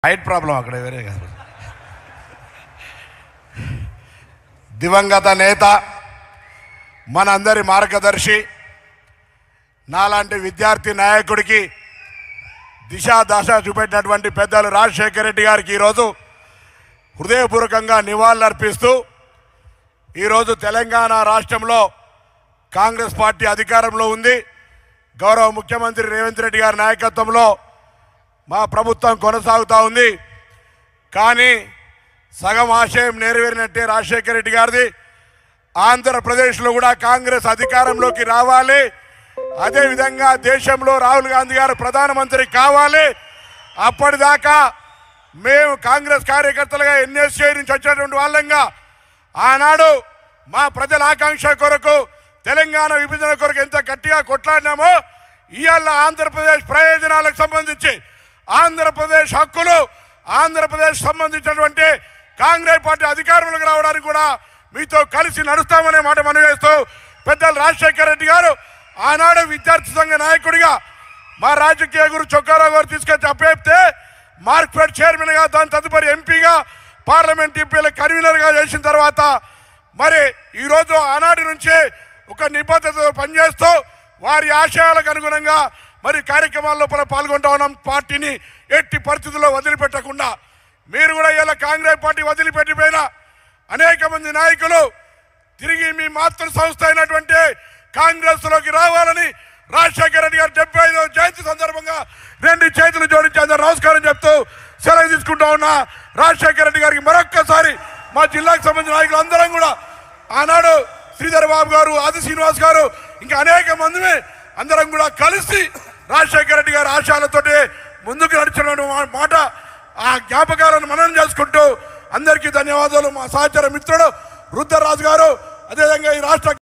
Height problem అక్కడ వేరే కాదు. దివంగత నేత, మనందరి మార్గదర్శి, నాలాంటి విద్యార్థి నాయకుడికి దిశా దశ చూపెట్టినటువంటి పెద్దలు రాజశేఖర రెడ్డి గారికి ఈరోజు హృదయపూర్వకంగా నివాళులర్పిస్తూ, ఈరోజు తెలంగాణ రాష్ట్రంలో కాంగ్రెస్ పార్టీ అధికారంలో ఉంది. గౌరవ ముఖ్యమంత్రి రేవంత్ రెడ్డి గారి నాయకత్వంలో మా ప్రభుత్వం కొనసాగుతూ ఉంది. కానీ సగం ఆశయం నెరవేరినట్టే రాజశేఖర రెడ్డి గారిది. ఆంధ్రప్రదేశ్లో కూడా కాంగ్రెస్ అధికారంలోకి రావాలి, అదేవిధంగా దేశంలో రాహుల్ గాంధీ గారు ప్రధానమంత్రి కావాలి. అప్పటిదాకా మేము కాంగ్రెస్ కార్యకర్తలుగా ఎన్ఎస్ఏ నుంచి వచ్చినటువంటి వాళ్ళంగా ఆనాడు మా ప్రజల ఆకాంక్ష కొరకు, తెలంగాణ విభజన కొరకు ఎంత గట్టిగా కొట్లాడినామో, ఇవాళ ఆంధ్రప్రదేశ్ ప్రయోజనాలకు సంబంధించి, ఆంధ్రప్రదేశ్ హక్కులు, ఆంధ్రప్రదేశ్ సంబంధించినటువంటి కాంగ్రెస్ పార్టీ అధికారంలోకి రావడానికి కూడా మీతో కలిసి నడుస్తామనే మాట మనవేస్తూ, పెద్దలు రాజశేఖర రెడ్డి గారు ఆనాడు విద్యార్థి సంఘ నాయకుడిగా మా రాజకీయ గురు చొక్కారావు గారు తీసుకొచ్చి అప్పేపితే మార్క్ఫెడ్ చైర్మన్గా, దాని తదుపరి ఎంపీగా, పార్లమెంట్ ఎంపీల కన్వీనర్గా చేసిన తర్వాత మరి ఈరోజు ఆనాటి నుంచి ఒక నిబద్ధతతో పనిచేస్తూ వారి ఆశయాలకు అనుగుణంగా మరి కార్యక్రమాల్లో పాల్గొంటా ఉన్నాం. పార్టీని ఎట్టి పరిస్థితుల్లో వదిలిపెట్టకుండా మీరు కూడా ఇలా కాంగ్రెస్ పార్టీ వదిలిపెట్టిపోయిన అనేక మంది నాయకులు తిరిగి మీ మాతృ సంస్థ అయినటువంటి కాంగ్రెస్ లోకి రావాలని రాజశేఖర రెడ్డి గారు 75వ జయంతి సందర్భంగా 2 చేతులు జోడించి అందరూ నమస్కారం చెప్తూ సెలవు తీసుకుంటా ఉన్నా. రాజశేఖర రెడ్డి గారికి మరొక్కసారి మా జిల్లాకు సంబంధించిన నాయకులు అందరం కూడా, ఆనాడు శ్రీధర్ బాబు గారు, ఆది శ్రీనివాస్ గారు, ఇంకా అనేక మంది అందరం కూడా కలిసి రాజశేఖర రెడ్డి గారి ఆశయాలతోటి ముందుకు నడిచిన మాట, ఆ జ్ఞాపకాలను మననం చేసుకుంటూ అందరికీ ధన్యవాదాలు. మా సహచర మిత్రుడు రుద్రరాజు గారు, అదేవిధంగా ఈ రాష్ట్ర